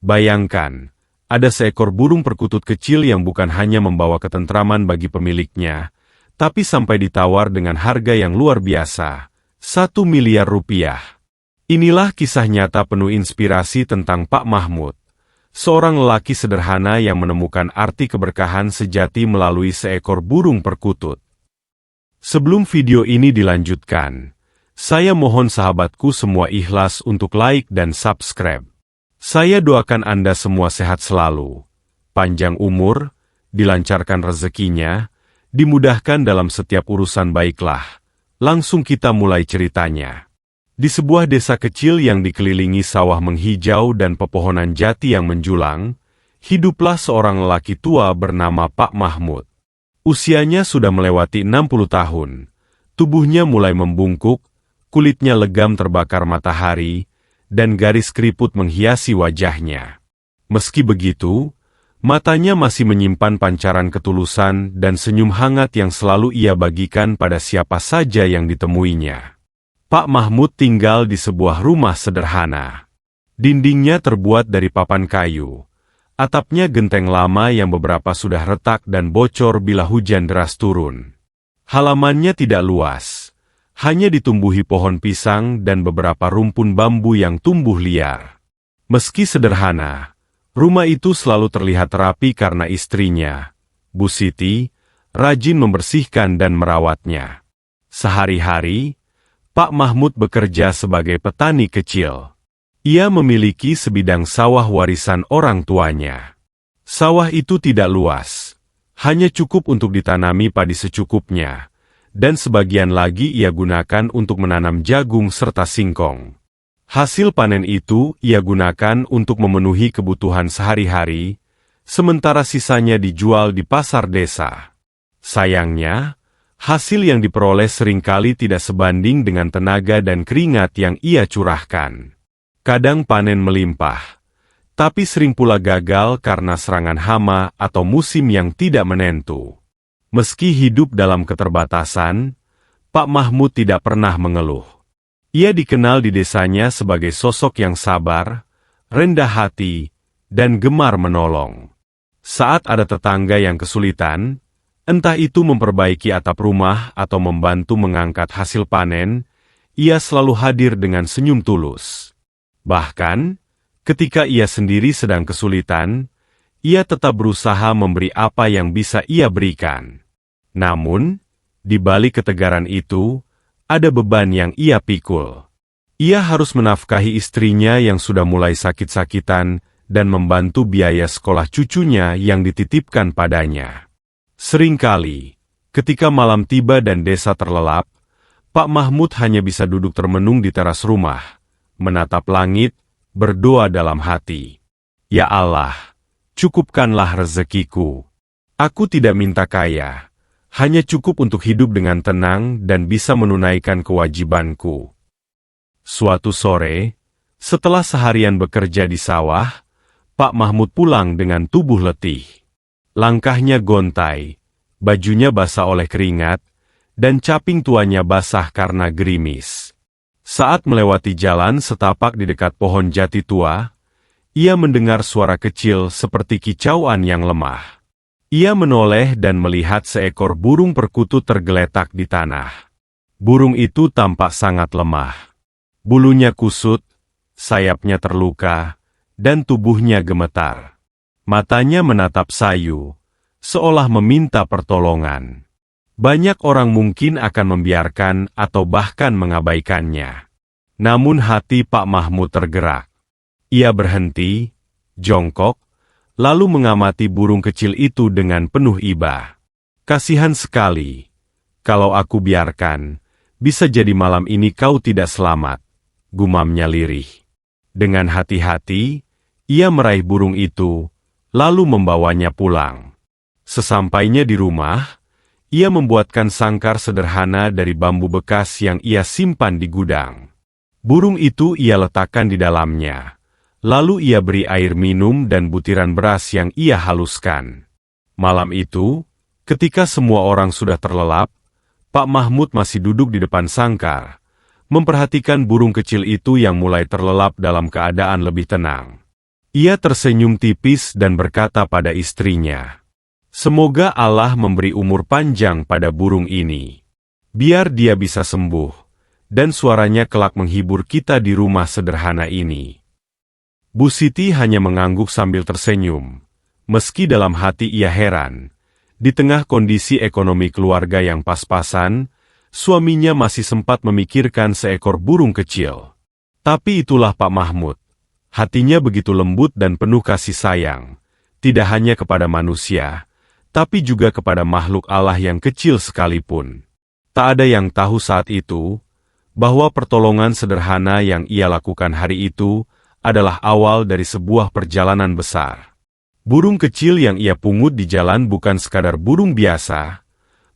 Bayangkan, ada seekor burung perkutut kecil yang bukan hanya membawa ketentraman bagi pemiliknya, tapi sampai ditawar dengan harga yang luar biasa, 1 miliar rupiah. Inilah kisah nyata penuh inspirasi tentang Pak Mahmud, seorang lelaki sederhana yang menemukan arti keberkahan sejati melalui seekor burung perkutut. Sebelum video ini dilanjutkan, saya mohon sahabatku semua ikhlas untuk like dan subscribe. Saya doakan Anda semua sehat selalu, panjang umur, dilancarkan rezekinya, dimudahkan dalam setiap urusan baiklah. Langsung kita mulai ceritanya. Di sebuah desa kecil yang dikelilingi sawah menghijau dan pepohonan jati yang menjulang, hiduplah seorang lelaki tua bernama Pak Mahmud. Usianya sudah melewati 60 tahun, tubuhnya mulai membungkuk, kulitnya legam terbakar matahari, dan garis keriput menghiasi wajahnya. Meski begitu, matanya masih menyimpan pancaran ketulusan dan senyum hangat yang selalu ia bagikan pada siapa saja yang ditemuinya. Pak Mahmud tinggal di sebuah rumah sederhana. Dindingnya terbuat dari papan kayu. Atapnya genteng lama yang beberapa sudah retak dan bocor bila hujan deras turun. Halamannya tidak luas. Hanya ditumbuhi pohon pisang dan beberapa rumpun bambu yang tumbuh liar. Meski sederhana, rumah itu selalu terlihat rapi karena istrinya, Bu Siti, rajin membersihkan dan merawatnya. Sehari-hari, Pak Mahmud bekerja sebagai petani kecil. Ia memiliki sebidang sawah warisan orang tuanya. Sawah itu tidak luas, hanya cukup untuk ditanami padi secukupnya, dan sebagian lagi ia gunakan untuk menanam jagung serta singkong. Hasil panen itu ia gunakan untuk memenuhi kebutuhan sehari-hari, sementara sisanya dijual di pasar desa. Sayangnya, hasil yang diperoleh seringkali tidak sebanding dengan tenaga dan keringat yang ia curahkan. Kadang panen melimpah, tapi sering pula gagal karena serangan hama atau musim yang tidak menentu. Meski hidup dalam keterbatasan, Pak Mahmud tidak pernah mengeluh. Ia dikenal di desanya sebagai sosok yang sabar, rendah hati, dan gemar menolong. Saat ada tetangga yang kesulitan, entah itu memperbaiki atap rumah atau membantu mengangkat hasil panen, ia selalu hadir dengan senyum tulus. Bahkan, ketika ia sendiri sedang kesulitan, ia tetap berusaha memberi apa yang bisa ia berikan. Namun, di balik ketegaran itu, ada beban yang ia pikul. Ia harus menafkahi istrinya yang sudah mulai sakit-sakitan dan membantu biaya sekolah cucunya yang dititipkan padanya. Seringkali, ketika malam tiba dan desa terlelap, Pak Mahmud hanya bisa duduk termenung di teras rumah, menatap langit, berdoa dalam hati. Ya Allah, cukupkanlah rezekiku. Aku tidak minta kaya. Hanya cukup untuk hidup dengan tenang dan bisa menunaikan kewajibanku. Suatu sore, setelah seharian bekerja di sawah, Pak Mahmud pulang dengan tubuh letih. Langkahnya gontai, bajunya basah oleh keringat, dan caping tuanya basah karena gerimis. Saat melewati jalan setapak di dekat pohon jati tua, ia mendengar suara kecil seperti kicauan yang lemah. Ia menoleh dan melihat seekor burung perkutut tergeletak di tanah. Burung itu tampak sangat lemah. Bulunya kusut, sayapnya terluka, dan tubuhnya gemetar. Matanya menatap sayu, seolah meminta pertolongan. Banyak orang mungkin akan membiarkan atau bahkan mengabaikannya. Namun hati Pak Mahmud tergerak. Ia berhenti, jongkok, lalu mengamati burung kecil itu dengan penuh iba. Kasihan sekali. Kalau aku biarkan, bisa jadi malam ini kau tidak selamat, gumamnya lirih. Dengan hati-hati, ia meraih burung itu, lalu membawanya pulang. Sesampainya di rumah, ia membuatkan sangkar sederhana dari bambu bekas yang ia simpan di gudang. Burung itu ia letakkan di dalamnya. Lalu ia beri air minum dan butiran beras yang ia haluskan. Malam itu, ketika semua orang sudah terlelap, Pak Mahmud masih duduk di depan sangkar, memperhatikan burung kecil itu yang mulai terlelap dalam keadaan lebih tenang. Ia tersenyum tipis dan berkata pada istrinya, "Semoga Allah memberi umur panjang pada burung ini. Biar dia bisa sembuh, dan suaranya kelak menghibur kita di rumah sederhana ini." Bu Siti hanya mengangguk sambil tersenyum, meski dalam hati ia heran. Di tengah kondisi ekonomi keluarga yang pas-pasan, suaminya masih sempat memikirkan seekor burung kecil. Tapi itulah Pak Mahmud. Hatinya begitu lembut dan penuh kasih sayang, tidak hanya kepada manusia, tapi juga kepada makhluk Allah yang kecil sekalipun. Tak ada yang tahu saat itu, bahwa pertolongan sederhana yang ia lakukan hari itu adalah awal dari sebuah perjalanan besar. Burung kecil yang ia pungut di jalan bukan sekadar burung biasa,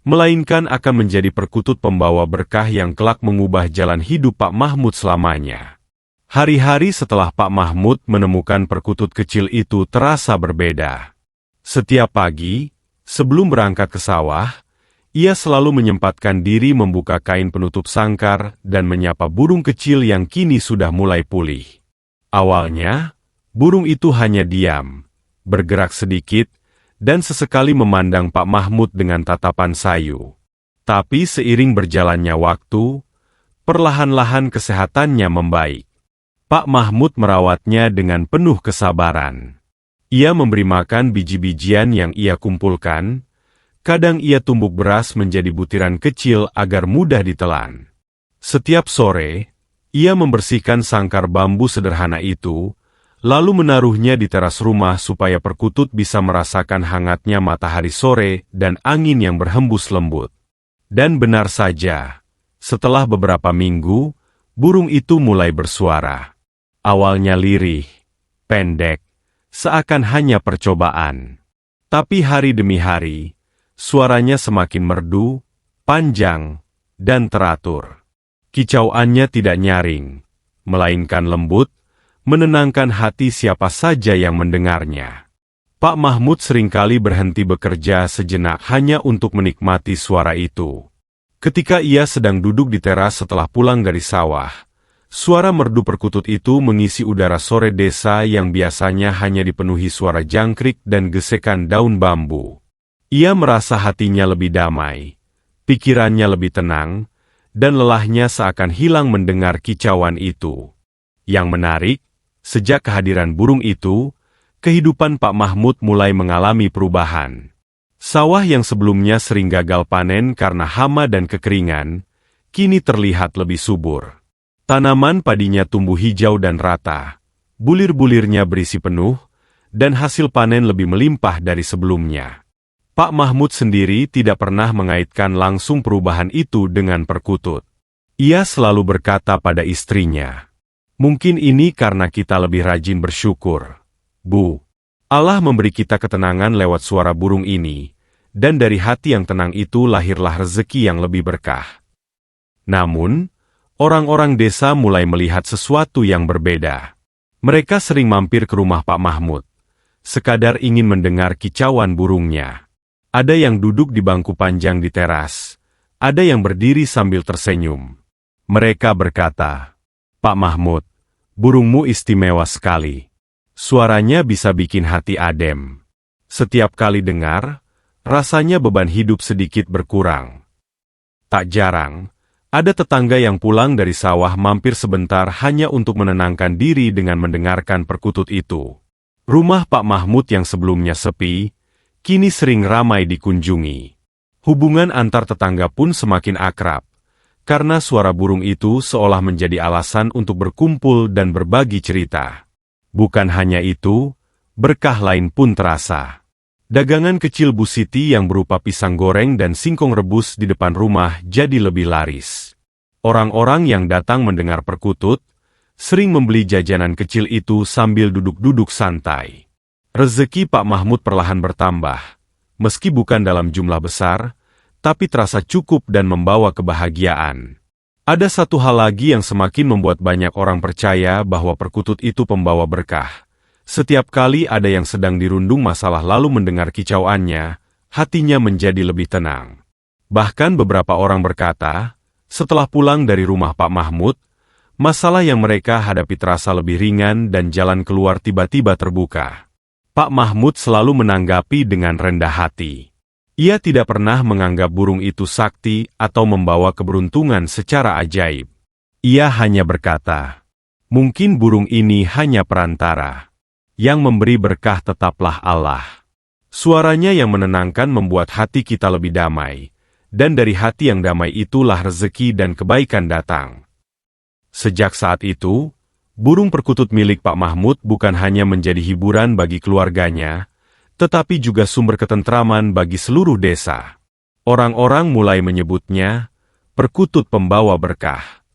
melainkan akan menjadi perkutut pembawa berkah yang kelak mengubah jalan hidup Pak Mahmud selamanya. Hari-hari setelah Pak Mahmud menemukan perkutut kecil itu terasa berbeda. Setiap pagi, sebelum berangkat ke sawah, ia selalu menyempatkan diri membuka kain penutup sangkar dan menyapa burung kecil yang kini sudah mulai pulih. Awalnya, burung itu hanya diam, bergerak sedikit, dan sesekali memandang Pak Mahmud dengan tatapan sayu. Tapi seiring berjalannya waktu, perlahan-lahan kesehatannya membaik. Pak Mahmud merawatnya dengan penuh kesabaran. Ia memberi makan biji-bijian yang ia kumpulkan, kadang ia tumbuk beras menjadi butiran kecil agar mudah ditelan. Setiap sore, ia membersihkan sangkar bambu sederhana itu, lalu menaruhnya di teras rumah supaya perkutut bisa merasakan hangatnya matahari sore dan angin yang berhembus lembut. Dan benar saja, setelah beberapa minggu, burung itu mulai bersuara. Awalnya lirih, pendek, seakan hanya percobaan. Tapi hari demi hari, suaranya semakin merdu, panjang, dan teratur. Kicauannya tidak nyaring, melainkan lembut, menenangkan hati siapa saja yang mendengarnya. Pak Mahmud seringkali berhenti bekerja sejenak hanya untuk menikmati suara itu. Ketika ia sedang duduk di teras setelah pulang dari sawah, suara merdu perkutut itu mengisi udara sore desa yang biasanya hanya dipenuhi suara jangkrik dan gesekan daun bambu. Ia merasa hatinya lebih damai, pikirannya lebih tenang, dan lelahnya seakan hilang mendengar kicauan itu. Yang menarik, sejak kehadiran burung itu, kehidupan Pak Mahmud mulai mengalami perubahan. Sawah yang sebelumnya sering gagal panen karena hama dan kekeringan, kini terlihat lebih subur. Tanaman padinya tumbuh hijau dan rata, bulir-bulirnya berisi penuh, dan hasil panen lebih melimpah dari sebelumnya. Pak Mahmud sendiri tidak pernah mengaitkan langsung perubahan itu dengan perkutut. Ia selalu berkata pada istrinya, "Mungkin ini karena kita lebih rajin bersyukur, Bu. Allah memberi kita ketenangan lewat suara burung ini, dan dari hati yang tenang itu lahirlah rezeki yang lebih berkah." Namun, orang-orang desa mulai melihat sesuatu yang berbeda. Mereka sering mampir ke rumah Pak Mahmud, sekadar ingin mendengar kicauan burungnya. Ada yang duduk di bangku panjang di teras, ada yang berdiri sambil tersenyum. Mereka berkata, "Pak Mahmud, burungmu istimewa sekali. Suaranya bisa bikin hati adem. Setiap kali dengar, rasanya beban hidup sedikit berkurang." Tak jarang, ada tetangga yang pulang dari sawah mampir sebentar hanya untuk menenangkan diri dengan mendengarkan perkutut itu. Rumah Pak Mahmud yang sebelumnya sepi, kini sering ramai dikunjungi. Hubungan antar tetangga pun semakin akrab, karena suara burung itu seolah menjadi alasan untuk berkumpul dan berbagi cerita. Bukan hanya itu, berkah lain pun terasa. Dagangan kecil Bu Siti yang berupa pisang goreng dan singkong rebus di depan rumah jadi lebih laris. Orang-orang yang datang mendengar perkutut, sering membeli jajanan kecil itu sambil duduk-duduk santai. Rezeki Pak Mahmud perlahan bertambah, meski bukan dalam jumlah besar, tapi terasa cukup dan membawa kebahagiaan. Ada satu hal lagi yang semakin membuat banyak orang percaya bahwa perkutut itu pembawa berkah. Setiap kali ada yang sedang dirundung masalah lalu mendengar kicauannya, hatinya menjadi lebih tenang. Bahkan beberapa orang berkata, setelah pulang dari rumah Pak Mahmud, Masalah yang mereka hadapi terasa lebih ringan dan jalan keluar tiba-tiba terbuka. Pak Mahmud selalu menanggapi dengan rendah hati. Ia tidak pernah menganggap burung itu sakti atau membawa keberuntungan secara ajaib. Ia hanya berkata, "Mungkin burung ini hanya perantara. Yang memberi berkah tetaplah Allah." Suaranya yang menenangkan membuat hati kita lebih damai, dan dari hati yang damai itulah rezeki dan kebaikan datang. Sejak saat itu, burung perkutut milik Pak Mahmud bukan hanya menjadi hiburan bagi keluarganya, tetapi juga sumber ketentraman bagi seluruh desa. Orang-orang mulai menyebutnya perkutut pembawa berkah.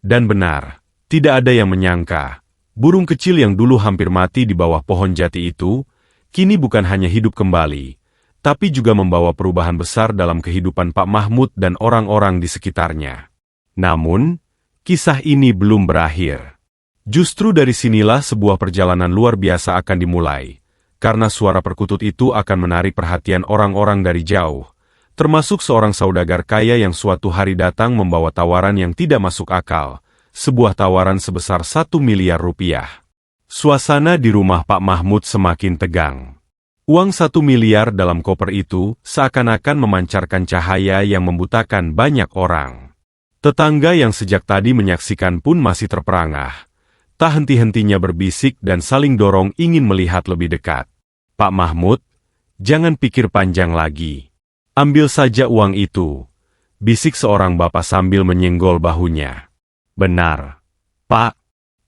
Dan benar, tidak ada yang menyangka, burung kecil yang dulu hampir mati di bawah pohon jati itu, kini bukan hanya hidup kembali, tapi juga membawa perubahan besar dalam kehidupan Pak Mahmud dan orang-orang di sekitarnya. Namun, kisah ini belum berakhir. Justru dari sinilah sebuah perjalanan luar biasa akan dimulai, karena suara perkutut itu akan menarik perhatian orang-orang dari jauh, termasuk seorang saudagar kaya yang suatu hari datang membawa tawaran yang tidak masuk akal, sebuah tawaran sebesar 1 miliar rupiah. Suasana di rumah Pak Mahmud semakin tegang. Uang 1 miliar dalam koper itu seakan-akan memancarkan cahaya yang membutakan banyak orang. Tetangga yang sejak tadi menyaksikan pun masih terperangah. Tak henti-hentinya berbisik dan saling dorong ingin melihat lebih dekat. "Pak Mahmud, jangan pikir panjang lagi. Ambil saja uang itu," bisik seorang bapak sambil menyenggol bahunya. "Benar, Pak.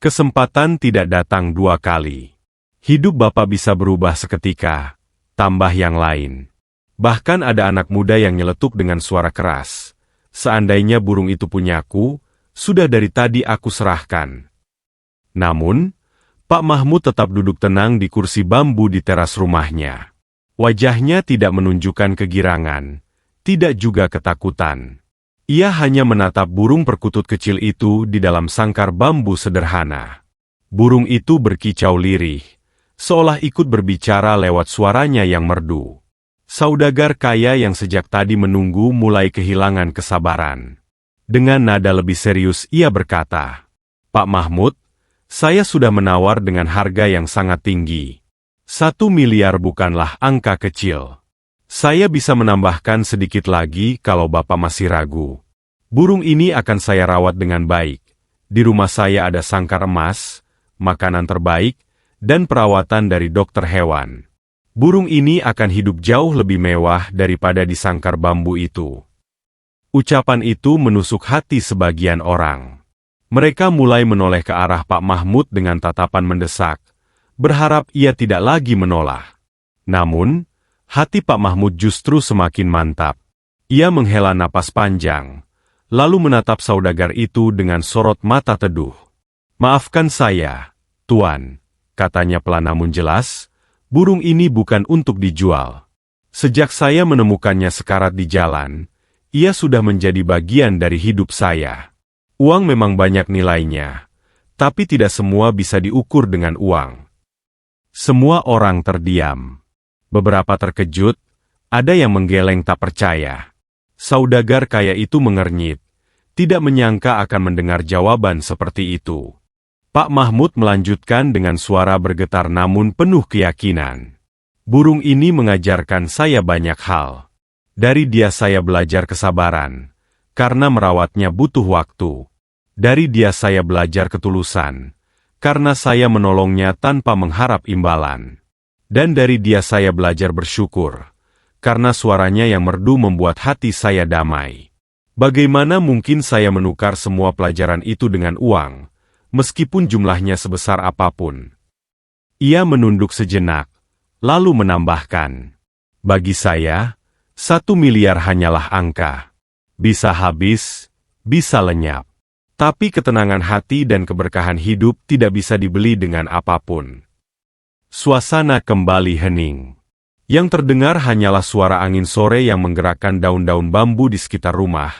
Kesempatan tidak datang 2 kali. Hidup Bapak bisa berubah seketika," tambah yang lain. Bahkan ada anak muda yang nyeletuk dengan suara keras. "Seandainya burung itu punyaku, sudah dari tadi aku serahkan." Namun, Pak Mahmud tetap duduk tenang di kursi bambu di teras rumahnya. Wajahnya tidak menunjukkan kegirangan, tidak juga ketakutan. Ia hanya menatap burung perkutut kecil itu di dalam sangkar bambu sederhana. Burung itu berkicau lirih, seolah ikut berbicara lewat suaranya yang merdu. Saudagar kaya yang sejak tadi menunggu mulai kehilangan kesabaran. Dengan nada lebih serius ia berkata, "Pak Mahmud, saya sudah menawar dengan harga yang sangat tinggi. 1 miliar bukanlah angka kecil. Saya bisa menambahkan sedikit lagi kalau Bapak masih ragu. Burung ini akan saya rawat dengan baik. Di rumah saya ada sangkar emas, makanan terbaik, dan perawatan dari dokter hewan. Burung ini akan hidup jauh lebih mewah daripada di sangkar bambu itu." Ucapan itu menusuk hati sebagian orang. Mereka mulai menoleh ke arah Pak Mahmud dengan tatapan mendesak, berharap ia tidak lagi menolak. Namun, hati Pak Mahmud justru semakin mantap. Ia menghela napas panjang, lalu menatap saudagar itu dengan sorot mata teduh. "Maafkan saya, Tuan," katanya pelan namun jelas, "burung ini bukan untuk dijual. Sejak saya menemukannya sekarat di jalan, ia sudah menjadi bagian dari hidup saya. Uang memang banyak nilainya, tapi tidak semua bisa diukur dengan uang." Semua orang terdiam. Beberapa terkejut, ada yang menggeleng tak percaya. Saudagar kaya itu mengernyit, tidak menyangka akan mendengar jawaban seperti itu. Pak Mahmud melanjutkan dengan suara bergetar namun penuh keyakinan. "Burung ini mengajarkan saya banyak hal. Dari dia saya belajar kesabaran, karena merawatnya butuh waktu. Dari dia saya belajar ketulusan, karena saya menolongnya tanpa mengharap imbalan. Dan dari dia saya belajar bersyukur, karena suaranya yang merdu membuat hati saya damai. Bagaimana mungkin saya menukar semua pelajaran itu dengan uang, meskipun jumlahnya sebesar apapun?" Ia menunduk sejenak, lalu menambahkan, "Bagi saya, 1 miliar hanyalah angka. Bisa habis, bisa lenyap. Tapi ketenangan hati dan keberkahan hidup tidak bisa dibeli dengan apapun." Suasana kembali hening. Yang terdengar hanyalah suara angin sore yang menggerakkan daun-daun bambu di sekitar rumah,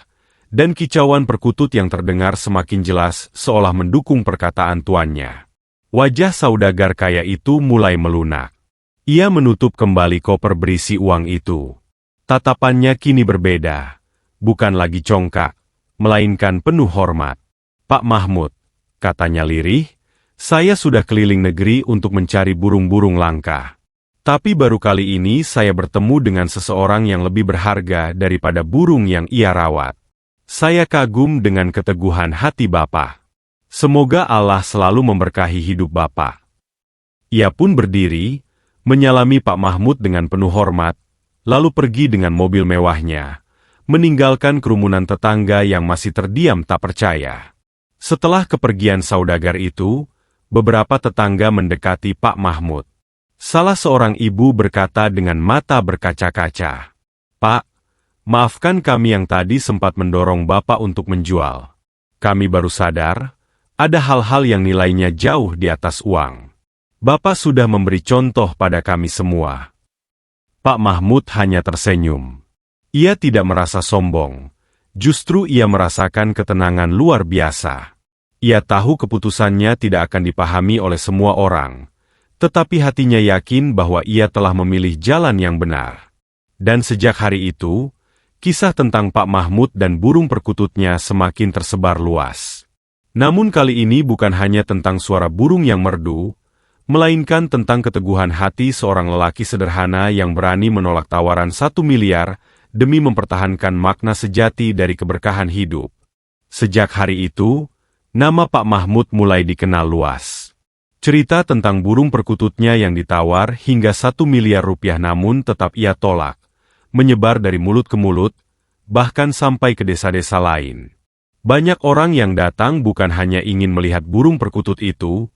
dan kicauan perkutut yang terdengar semakin jelas seolah mendukung perkataan tuannya. Wajah saudagar kaya itu mulai melunak. Ia menutup kembali koper berisi uang itu. Tatapannya kini berbeda, bukan lagi congkak, melainkan penuh hormat. Pak Mahmud, katanya lirih, saya sudah keliling negeri untuk mencari burung-burung langka. Tapi baru kali ini saya bertemu dengan seseorang yang lebih berharga daripada burung yang ia rawat. Saya kagum dengan keteguhan hati Bapak. Semoga Allah selalu memberkahi hidup Bapak. Ia pun berdiri, menyalami Pak Mahmud dengan penuh hormat, lalu pergi dengan mobil mewahnya, meninggalkan kerumunan tetangga yang masih terdiam tak percaya. Setelah kepergian saudagar itu, beberapa tetangga mendekati Pak Mahmud. Salah seorang ibu berkata dengan mata berkaca-kaca, "Pak, maafkan kami yang tadi sempat mendorong Bapak untuk menjual. Kami baru sadar, ada hal-hal yang nilainya jauh di atas uang. Bapak sudah memberi contoh pada kami semua." Pak Mahmud hanya tersenyum. Ia tidak merasa sombong, justru ia merasakan ketenangan luar biasa. Ia tahu keputusannya tidak akan dipahami oleh semua orang, tetapi hatinya yakin bahwa ia telah memilih jalan yang benar. Dan sejak hari itu, kisah tentang Pak Mahmud dan burung perkututnya semakin tersebar luas. Namun kali ini bukan hanya tentang suara burung yang merdu, melainkan tentang keteguhan hati seorang lelaki sederhana yang berani menolak tawaran 1 miliar demi mempertahankan makna sejati dari keberkahan hidup. Sejak hari itu, nama Pak Mahmud mulai dikenal luas. Cerita tentang burung perkututnya yang ditawar hingga 1 miliar rupiah namun tetap ia tolak, menyebar dari mulut ke mulut, bahkan sampai ke desa-desa lain. Banyak orang yang datang bukan hanya ingin melihat burung perkutut itu,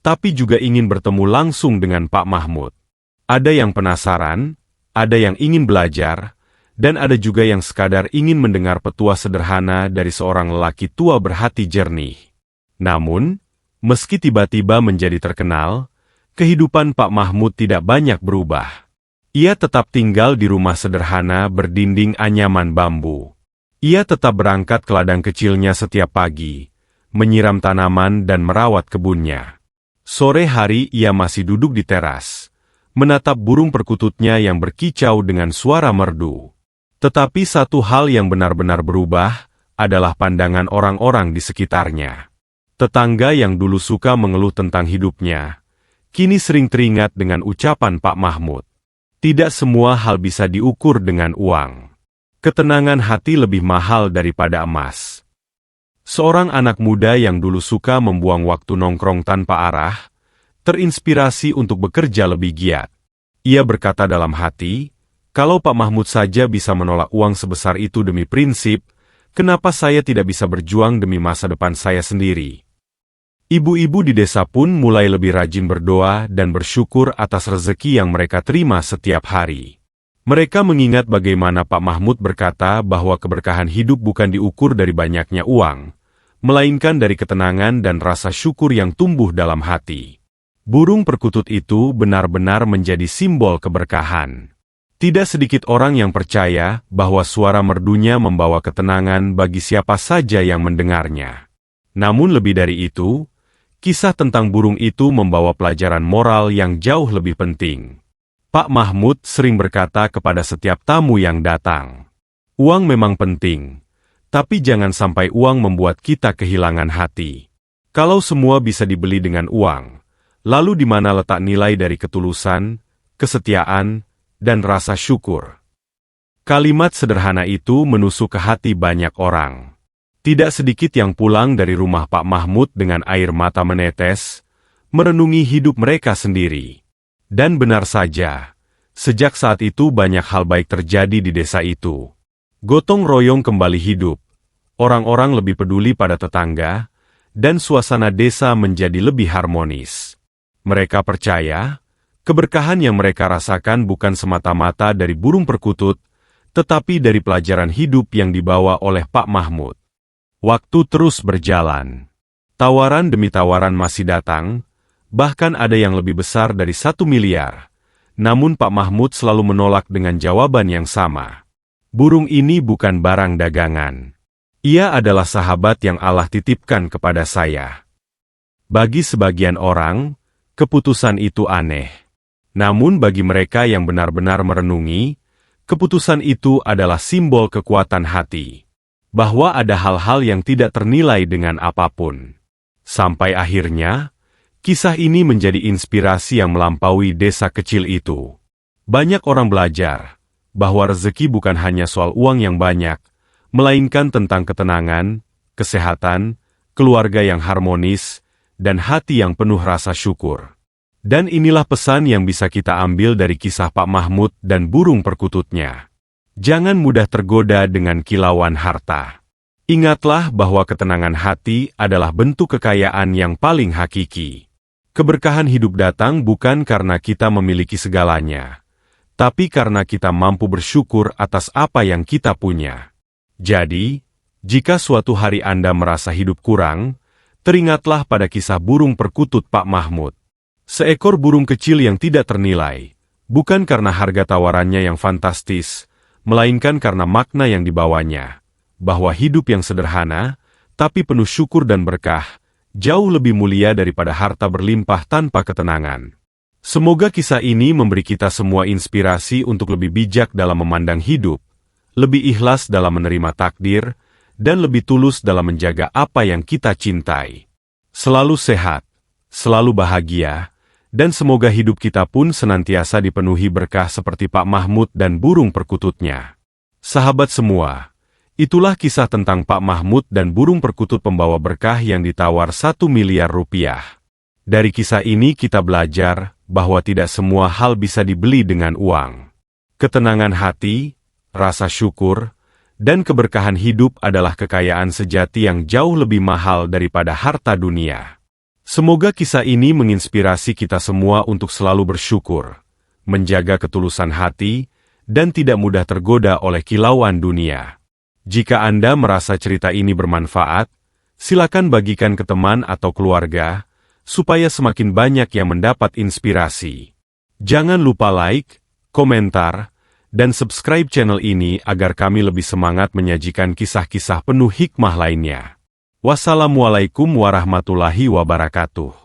tapi juga ingin bertemu langsung dengan Pak Mahmud. Ada yang penasaran, ada yang ingin belajar, dan ada juga yang sekadar ingin mendengar petua sederhana dari seorang lelaki tua berhati jernih. Namun, meski tiba-tiba menjadi terkenal, kehidupan Pak Mahmud tidak banyak berubah. Ia tetap tinggal di rumah sederhana berdinding anyaman bambu. Ia tetap berangkat ke ladang kecilnya setiap pagi, menyiram tanaman dan merawat kebunnya. Sore hari ia masih duduk di teras, menatap burung perkututnya yang berkicau dengan suara merdu. Tetapi satu hal yang benar-benar berubah adalah pandangan orang-orang di sekitarnya. Tetangga yang dulu suka mengeluh tentang hidupnya, kini sering teringat dengan ucapan Pak Mahmud. Tidak semua hal bisa diukur dengan uang. Ketenangan hati lebih mahal daripada emas. Seorang anak muda yang dulu suka membuang waktu nongkrong tanpa arah, terinspirasi untuk bekerja lebih giat. Ia berkata dalam hati, kalau Pak Mahmud saja bisa menolak uang sebesar itu demi prinsip, kenapa saya tidak bisa berjuang demi masa depan saya sendiri? Ibu-ibu di desa pun mulai lebih rajin berdoa dan bersyukur atas rezeki yang mereka terima setiap hari. Mereka mengingat bagaimana Pak Mahmud berkata bahwa keberkahan hidup bukan diukur dari banyaknya uang, melainkan dari ketenangan dan rasa syukur yang tumbuh dalam hati. Burung perkutut itu benar-benar menjadi simbol keberkahan. Tidak sedikit orang yang percaya bahwa suara merdunya membawa ketenangan bagi siapa saja yang mendengarnya. Namun lebih dari itu, kisah tentang burung itu membawa pelajaran moral yang jauh lebih penting. Pak Mahmud sering berkata kepada setiap tamu yang datang, "Uang memang penting, tapi jangan sampai uang membuat kita kehilangan hati. Kalau semua bisa dibeli dengan uang, lalu di mana letak nilai dari ketulusan, kesetiaan, dan rasa syukur?" Kalimat sederhana itu menusuk ke hati banyak orang. Tidak sedikit yang pulang dari rumah Pak Mahmud dengan air mata menetes, merenungi hidup mereka sendiri. Dan benar saja, sejak saat itu banyak hal baik terjadi di desa itu. Gotong royong kembali hidup, orang-orang lebih peduli pada tetangga, dan suasana desa menjadi lebih harmonis. Mereka percaya, keberkahan yang mereka rasakan bukan semata-mata dari burung perkutut, tetapi dari pelajaran hidup yang dibawa oleh Pak Mahmud. Waktu terus berjalan. Tawaran demi tawaran masih datang, bahkan ada yang lebih besar dari 1 miliar. Namun Pak Mahmud selalu menolak dengan jawaban yang sama. Burung ini bukan barang dagangan. Ia adalah sahabat yang Allah titipkan kepada saya. Bagi sebagian orang, keputusan itu aneh. Namun bagi mereka yang benar-benar merenungi, keputusan itu adalah simbol kekuatan hati. bahwa ada hal-hal yang tidak ternilai dengan apapun. Sampai akhirnya, kisah ini menjadi inspirasi yang melampaui desa kecil itu. Banyak orang belajar bahwa rezeki bukan hanya soal uang yang banyak, melainkan tentang ketenangan, kesehatan, keluarga yang harmonis, dan hati yang penuh rasa syukur. Dan inilah pesan yang bisa kita ambil dari kisah Pak Mahmud dan burung perkututnya. Jangan mudah tergoda dengan kilauan harta. Ingatlah bahwa ketenangan hati adalah bentuk kekayaan yang paling hakiki. Keberkahan hidup datang bukan karena kita memiliki segalanya, tapi karena kita mampu bersyukur atas apa yang kita punya. Jadi, jika suatu hari Anda merasa hidup kurang, teringatlah pada kisah burung perkutut Pak Mahmud. Seekor burung kecil yang tidak ternilai, bukan karena harga tawarannya yang fantastis, melainkan karena makna yang dibawanya, bahwa hidup yang sederhana, tapi penuh syukur dan berkah, jauh lebih mulia daripada harta berlimpah tanpa ketenangan. Semoga kisah ini memberi kita semua inspirasi untuk lebih bijak dalam memandang hidup, lebih ikhlas dalam menerima takdir, dan lebih tulus dalam menjaga apa yang kita cintai. Selalu sehat, selalu bahagia, dan semoga hidup kita pun senantiasa dipenuhi berkah seperti Pak Mahmud dan burung perkututnya. Sahabat semua, itulah kisah tentang Pak Mahmud dan burung perkutut pembawa berkah yang ditawar 1 miliar rupiah. Dari kisah ini kita belajar bahwa tidak semua hal bisa dibeli dengan uang. Ketenangan hati, rasa syukur, dan keberkahan hidup adalah kekayaan sejati yang jauh lebih mahal daripada harta dunia. Semoga kisah ini menginspirasi kita semua untuk selalu bersyukur, menjaga ketulusan hati, dan tidak mudah tergoda oleh kilauan dunia. Jika Anda merasa cerita ini bermanfaat, silakan bagikan ke teman atau keluarga, supaya semakin banyak yang mendapat inspirasi. Jangan lupa like, komentar, dan subscribe channel ini agar kami lebih semangat menyajikan kisah-kisah penuh hikmah lainnya. Wassalamualaikum warahmatullahi wabarakatuh.